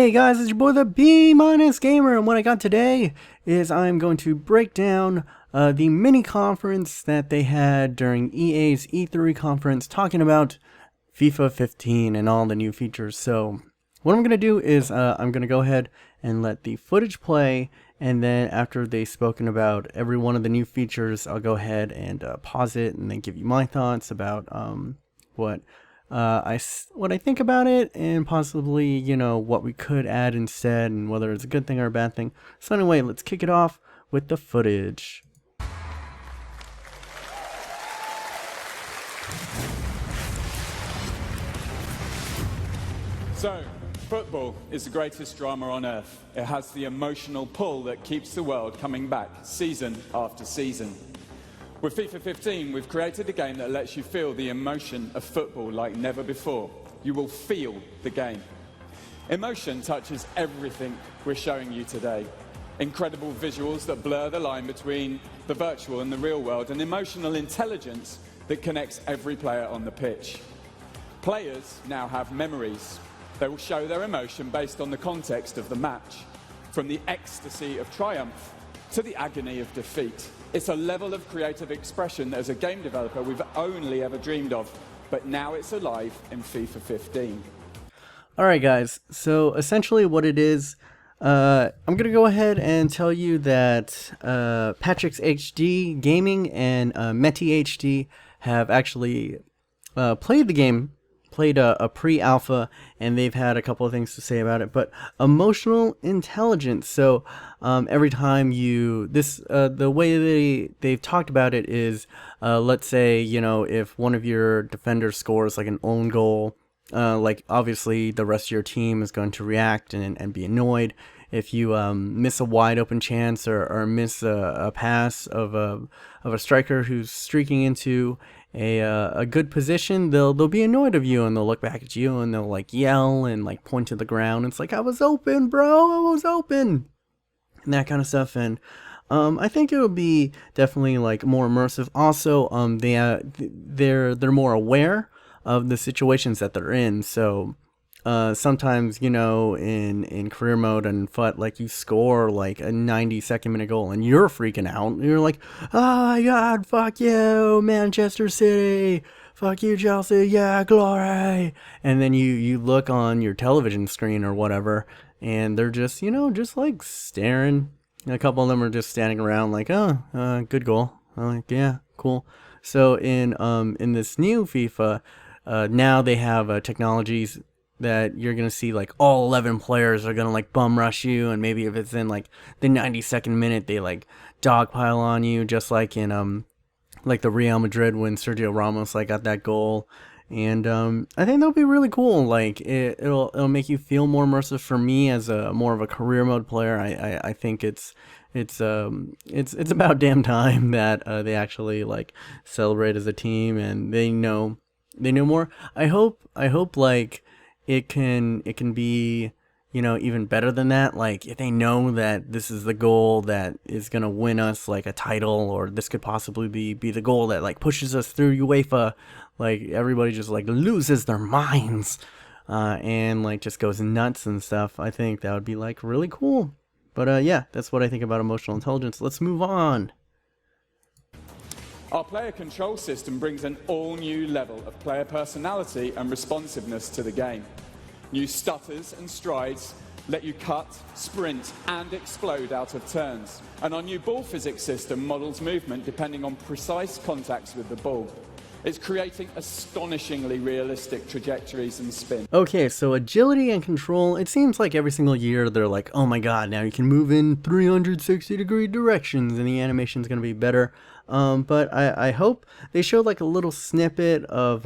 Hey guys, it's your boy the B-Gamer, and what I got today is I'm going to break down the mini conference that they had during EA's E3 conference talking about FIFA 15 and all the new features. So what I'm going to do is I'm going to go ahead and let the footage play, and then after they've spoken about every one of the new features, I'll go ahead and pause it and then give you my thoughts about what I think about it, and possibly, you know, what we could add instead, and whether it's a good thing or a bad thing. So anyway, let's kick it off with the footage. So, football is the greatest drama on earth. It has the emotional pull that keeps the world coming back season after season. With FIFA 15, we've created a game that lets you feel the emotion of football like never before. You will feel the game. Emotion touches everything we're showing you today. Incredible visuals that blur the line between the virtual and the real world, and emotional intelligence that connects every player on the pitch. Players now have memories. They will show their emotion based on the context of the match, from the ecstasy of triumph to the agony of defeat. It's a level of creative expression that as a game developer we've only ever dreamed of, but now it's alive in FIFA 15. Alright guys, so essentially what it is, I'm going to go ahead and tell you that Patrick's HD Gaming and Meti HD have actually played the game, played a pre-alpha, and they've had a couple of things to say about it. But emotional intelligence, so every time the way they've talked about it is, let's say, you know, if one of your defenders scores like an own goal, like obviously the rest of your team is going to react and be annoyed. If you miss a wide open chance or miss a pass of a striker who's streaking into a good position, they'll be annoyed of you, and they'll look back at you and they'll like yell and like point to the ground. It's like, I was open, bro, I was open, and that kind of stuff. And I think it would be definitely like more immersive. Also, they're more aware of the situations that they're in. So sometimes, you know, in career mode and FUT, like you score like a 90-second minute goal and you're freaking out. You're like, oh my god, fuck you, Manchester City, fuck you, Chelsea, yeah, glory. And then you look on your television screen or whatever, and they're just, you know, just like staring. A couple of them are just standing around like, oh, good goal. I'm like, yeah, cool. So in this new FIFA, now they have technologies that you're going to see like all 11 players are going to like bum rush you, and maybe if it's in like the 92nd minute, they like dogpile on you, just like in like the Real Madrid when Sergio Ramos like got that goal. And I think that'll be really cool. Like it'll make you feel more immersive. For me, as a more of a career mode player, I think it's about damn time that they actually like celebrate as a team, and they know more. I hope like it can be, you know, even better than that. Like if they know that this is the goal that is gonna win us like a title, or this could possibly be the goal that like pushes us through UEFA, like everybody just like loses their minds and like just goes nuts and stuff. I think that would be like really cool. But yeah, that's what I think about emotional intelligence. Let's move on. Our player control system brings an all-new level of player personality and responsiveness to the game. New stutters and strides let you cut, sprint, and explode out of turns. And our new ball physics system models movement depending on precise contacts with the ball. It's creating astonishingly realistic trajectories and spin. Okay, so agility and control, it seems like every single year they're like, oh my god, now you can move in 360-degree directions and the animation's going to be better. But I hope they showed like a little snippet of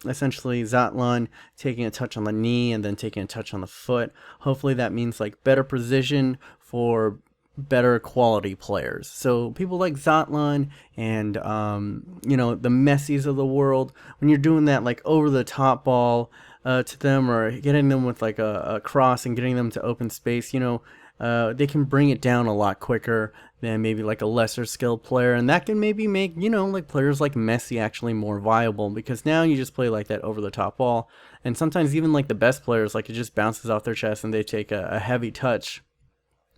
essentially Zlatan taking a touch on the knee and then taking a touch on the foot. Hopefully that means like better precision for better quality players. So people like Zlatan and you know, the Messis of the world, when you're doing that like over the top ball to them, or getting them with like a cross and getting them to open space, you know, they can bring it down a lot quicker than maybe like a lesser skilled player, and that can maybe make, you know, like players like Messi actually more viable, because now you just play like that over the top ball, and sometimes even like the best players, like it just bounces off their chest and they take a heavy touch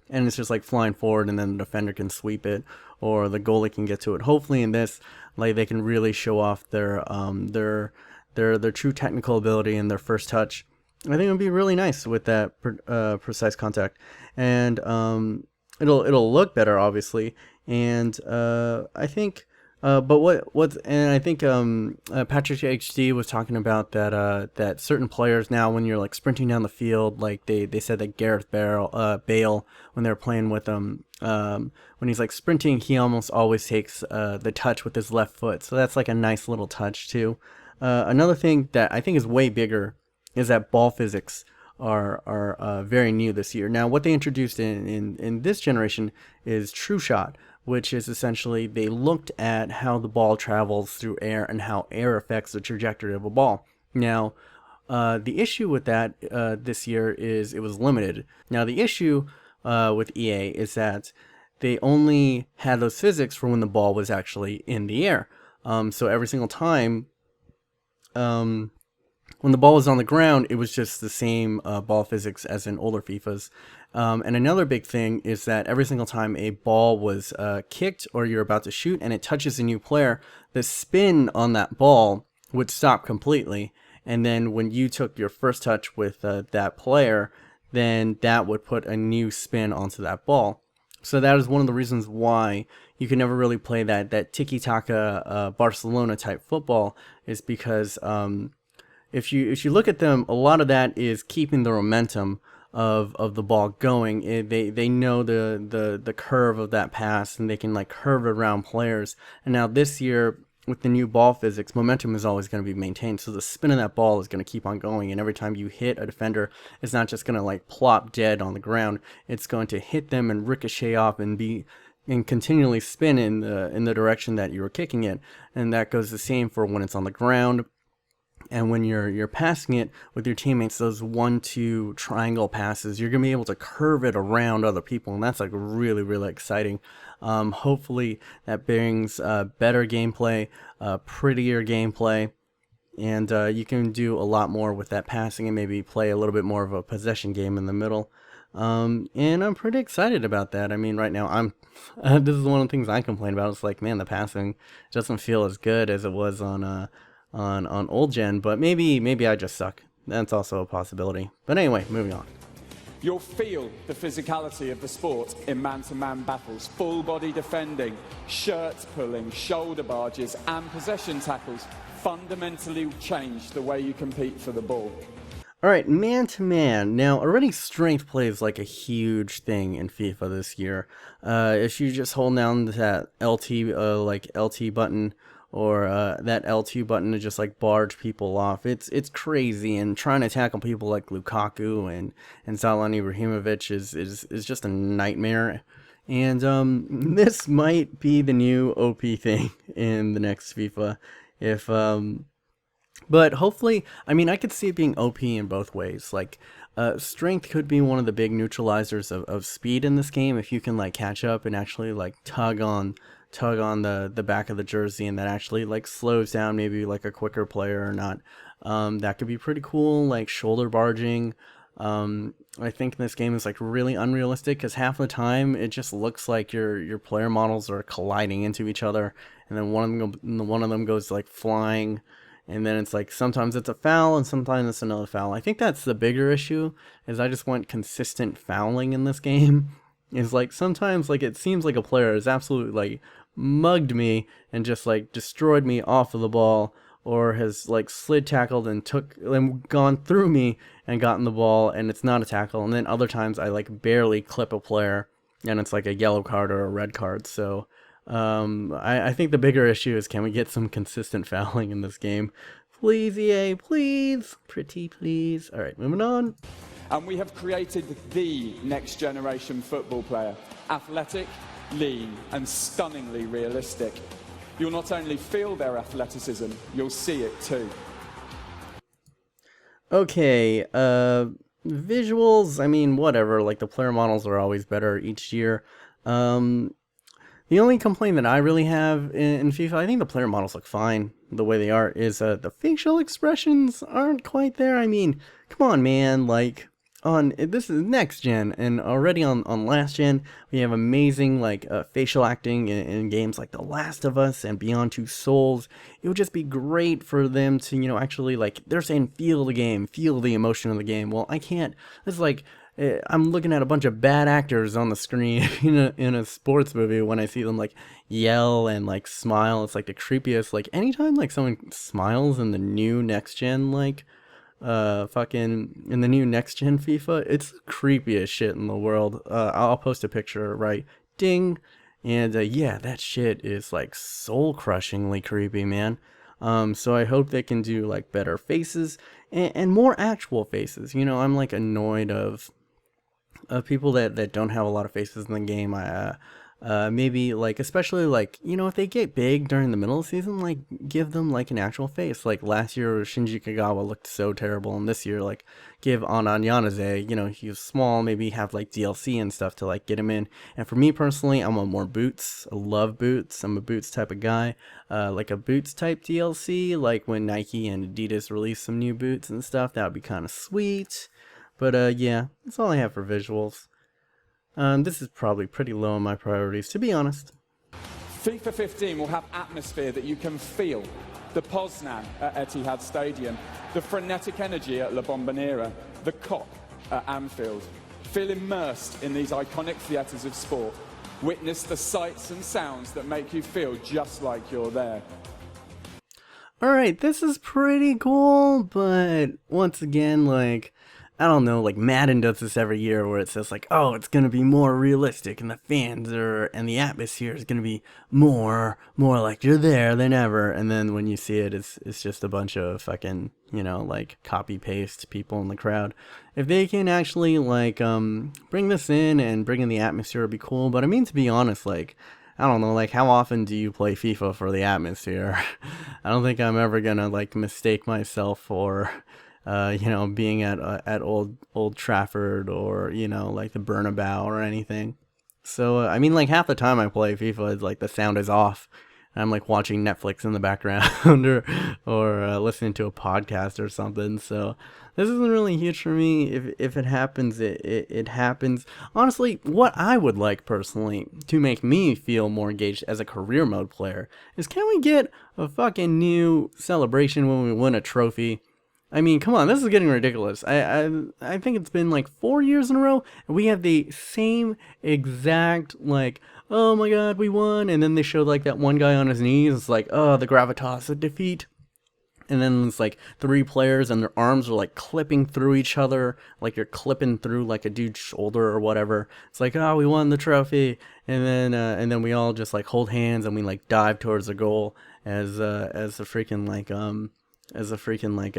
and it's just like flying forward, and then the defender can sweep it or the goalie can get to it. Hopefully in this, like they can really show off their true technical ability and their first touch. I think it would be really nice with that precise contact, and it'll look better, obviously. And I think, but and I think Patrick HD was talking about that certain players now, when you're like sprinting down the field, like they said that Gareth Bale, when they're playing with when he's like sprinting, he almost always takes the touch with his left foot. So that's like a nice little touch too. Another thing that I think is way bigger is that ball physics are very new this year. Now, what they introduced in this generation is True Shot, which is essentially they looked at how the ball travels through air and how air affects the trajectory of a ball. Now, the issue with that this year is it was limited. Now, the issue with EA is that they only had those physics for when the ball was actually in the air. So every single time, when the ball was on the ground, it was just the same ball physics as in older FIFAs. And another big thing is that every single time a ball was kicked or you're about to shoot and it touches a new player, the spin on that ball would stop completely. And then when you took your first touch with that player, then that would put a new spin onto that ball. So that is one of the reasons why you can never really play that tiki-taka Barcelona type football, is because if you look at them, a lot of that is keeping the momentum of the ball going. They know the curve of that pass, and they can like curve it around players. And now this year, with the new ball physics, momentum is always going to be maintained. So the spin of that ball is going to keep on going. And every time you hit a defender, it's not just going to like plop dead on the ground. It's going to hit them and ricochet off and continually spin in the direction that you were kicking it. And that goes the same for when it's on the ground. And when you're passing it with your teammates, those 1-2 triangle passes, you're going to be able to curve it around other people. And that's like really, really exciting. Hopefully that brings better gameplay, prettier gameplay. And you can do a lot more with that passing and maybe play a little bit more of a possession game in the middle. And I'm pretty excited about that. I mean, right now this is one of the things I complain about. It's like, man, the passing doesn't feel as good as it was on old gen, but maybe I just suck. That's also a possibility. But anyway, moving on. You'll feel the physicality of the sport in man-to-man battles, full body defending, shirts pulling, shoulder barges and possession tackles fundamentally change the way you compete for the ball. Alright, man-to-man. Now, already strength plays like a huge thing in FIFA this year. If you just hold down that LT button, or that L2 button to just like barge people off, it's crazy. And trying to tackle people like Lukaku and Zlatan Ibrahimovic is just a nightmare. And this might be the new OP thing in the next FIFA. But hopefully, I mean, I could see it being OP in both ways. Like, strength could be one of the big neutralizers of speed in this game. If you can like catch up and actually like tug on the back of the jersey, and that actually like slows down maybe like a quicker player or not. That could be pretty cool. Like shoulder barging. I think this game is like really unrealistic, because half the time it just looks like your player models are colliding into each other, and then one of them goes like flying, and then it's like sometimes it's a foul and sometimes it's another foul. I think that's the bigger issue, is I just want consistent fouling in this game. Is like sometimes like it seems like a player has absolutely like mugged me and just like destroyed me off of the ball, or has like slid tackled and gone through me and gotten the ball, and it's not a tackle. And then other times I like barely clip a player and it's like a yellow card or a red card. So I think the bigger issue is, can we get some consistent fouling in this game? Please, EA, please. Pretty please. All right, moving on. And we have created the next generation football player. Athletic, lean and stunningly realistic. You'll not only feel their athleticism, you'll see it too. Okay, visuals, I mean, whatever, like the player models are always better each year. The only complaint that I really have in FIFA, I think the player models look fine the way they are, is the facial expressions aren't quite there. I mean, come on, man. Like, this is next gen, and already on last gen, we have amazing like facial acting in games like The Last of Us and Beyond Two Souls. It would just be great for them to, actually, like, they're saying feel the game, feel the emotion of the game. Well, I can't. It's like, I'm looking at a bunch of bad actors on the screen in a sports movie when I see them like yell and like smile. It's like the creepiest. Like anytime like someone smiles in the new next gen fucking in the new next gen FIFA, it's the creepiest shit in the world. I'll post a picture, right? Ding. And yeah, that shit is like soul crushingly creepy, man. So I hope they can do like better faces and more actual faces. I'm like annoyed of people that don't have a lot of faces in the game. Maybe like, especially like, if they get big during the middle of the season, like give them like an actual face. Like last year Shinji Kagawa looked so terrible, and this year like give Anan Yanase, he was small, maybe have like DLC and stuff to like get him in. And for me personally, I want more boots. I love boots. I'm a boots type of guy. Like a boots type DLC, like when Nike and Adidas release some new boots and stuff, that would be kind of sweet. But yeah, that's all I have for visuals. This is probably pretty low on my priorities, to be honest. FIFA 15 will have atmosphere that you can feel. The Poznan at Etihad Stadium, the frenetic energy at La Bombonera, the COP at Anfield. Feel immersed in these iconic theatres of sport. Witness the sights and sounds that make you feel just like you're there. Alright, this is pretty cool, but once again, like, I don't know, like Madden does this every year where it says like, oh, it's going to be more realistic and the fans and the atmosphere is going to be more like you're there than ever. And then when you see it, it's just a bunch of fucking, like copy paste people in the crowd. If they can actually like, bring this in and bring in the atmosphere, it'd be cool. But I mean, to be honest, like, I don't know, like how often do you play FIFA for the atmosphere? I don't think I'm ever going to like mistake myself for being at Old Trafford or, like the Bernabeu or anything. So, I mean, like half the time I play FIFA, it's like the sound is off. And I'm like watching Netflix in the background or listening to a podcast or something. So this isn't really huge for me. If it happens, it happens. Honestly, what I would like personally to make me feel more engaged as a career mode player is, can we get a fucking new celebration when we win a trophy? I mean, come on, this is getting ridiculous. I think it's been like 4 years in a row, and we have the same exact, like, oh my god, we won, and then they showed like that one guy on his knees. It's like, oh, the gravitas of defeat. And then it's like 3 players and their arms are like clipping through each other, like you're clipping through like a dude's shoulder or whatever. It's like, oh, we won the trophy, and then we all just like hold hands and we like dive towards the goal as the freaking like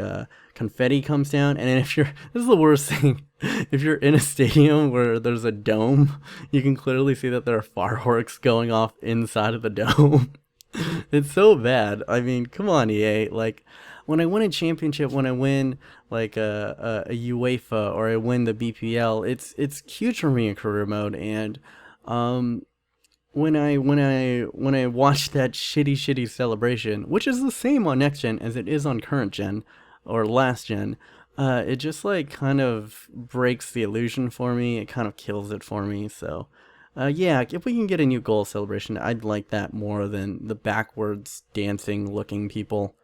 confetti comes down. And then this is the worst thing, if you're in a stadium where there's a dome, you can clearly see that there are fireworks going off inside of the dome. It's so bad. I mean, come on, EA. Like, when I win a championship, when I win like a UEFA or I win the BPL, it's huge for me in career mode. And when I watch that shitty celebration, which is the same on next gen as it is on current gen or last gen, it just like kind of breaks the illusion for me. It kind of kills it for me. So yeah, if we can get a new goal celebration, I'd like that more than the backwards dancing looking people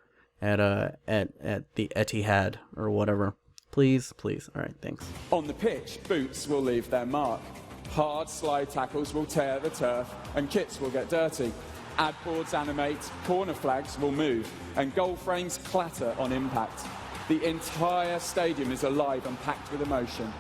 at the Etihad or whatever. Please. All right, thanks. On the pitch, boots will leave their mark. Hard slide tackles will tear the turf and kits will get dirty. Ad boards animate, corner flags will move, and goal frames clatter on impact. The entire stadium is alive and packed with emotion.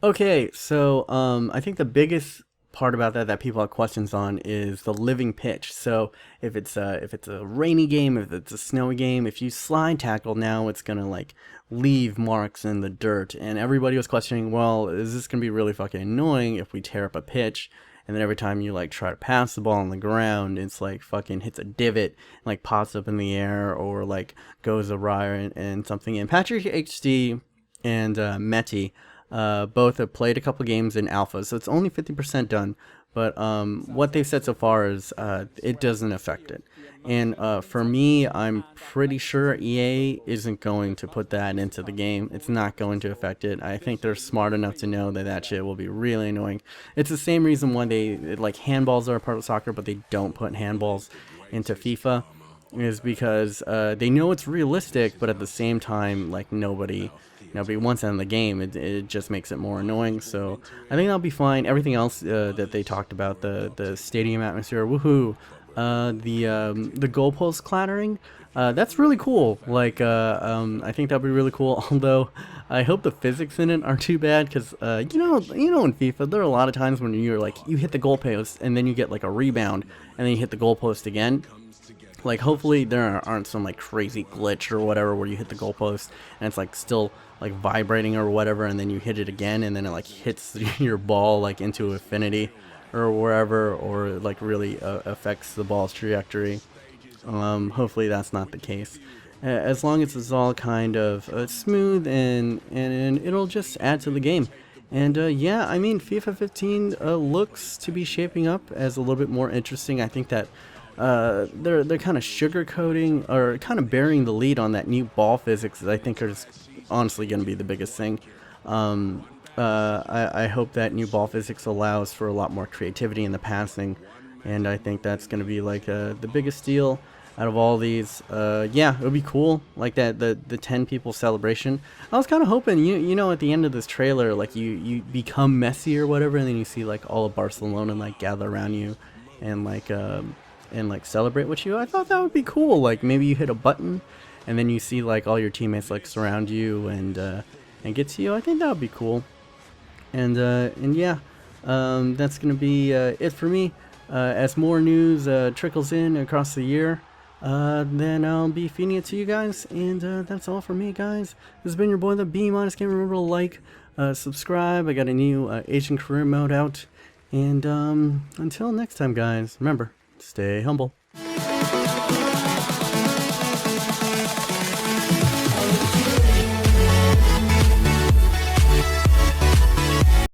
Okay, so I think the biggest part about that people have questions on is the living pitch. So if it's a rainy game, if it's a snowy game, if you slide tackle now, it's gonna like leave marks in the dirt. And everybody was questioning, well, is this gonna be really fucking annoying if we tear up a pitch? And then every time you like try to pass the ball on the ground, it's like fucking hits a divot, and, like pops up in the air or like goes awry and something. And Patrick HD and Meti both have played a couple games in alpha, so it's only 50% done. But what they've said so far is it doesn't affect it. And for me, I'm pretty sure EA isn't going to put that into the game. It's not going to affect it. I think they're smart enough to know that that shit will be really annoying. It's the same reason why they, like, handballs are a part of soccer, but they don't put handballs into FIFA, is because they know it's realistic, but at the same time, like, nobody wants that in the game. It just makes it more annoying. So I think that'll be fine. Everything else that they talked about, the stadium atmosphere, woohoo, the goalpost clattering, that's really cool. Like I think that'd be really cool. Although I hope the physics in it aren't too bad, because you know in FIFA there are a lot of times when you're like, you hit the goalpost and then you get like a rebound and then you hit the goalpost again. Like, hopefully there aren't some like crazy glitch or whatever where you hit the goalpost and it's like still like vibrating or whatever, and then you hit it again and then it like hits your ball like into infinity or wherever, or like really affects the ball's trajectory. Hopefully that's not the case. As long as it's all kind of smooth, and it'll just add to the game. And yeah, I mean, FIFA 15 looks to be shaping up as a little bit more interesting. I think that they're kind of sugarcoating or kind of burying the lead on that new ball physics that I think are just honestly going to be the biggest thing. I hope that new ball physics allows for a lot more creativity in the passing, and I think that's going to be like the biggest deal out of all these. Yeah, it would be cool, like that the 10 people celebration. I was kind of hoping, you know, at the end of this trailer, like you become Messi or whatever, and then you see like all of Barcelona like gather around you and like celebrate with you. I thought that would be cool. Like maybe you hit a button and then you see like all your teammates like surround you and get to you. I think that would be cool. And yeah, that's gonna be it for me. As more news trickles in across the year, then I'll be feeding it to you guys. And that's all for me, guys. This has been your boy, the B-Minus Gamer. Remember to like, subscribe. I got a new Asian career mode out. And until next time, guys, remember, stay humble.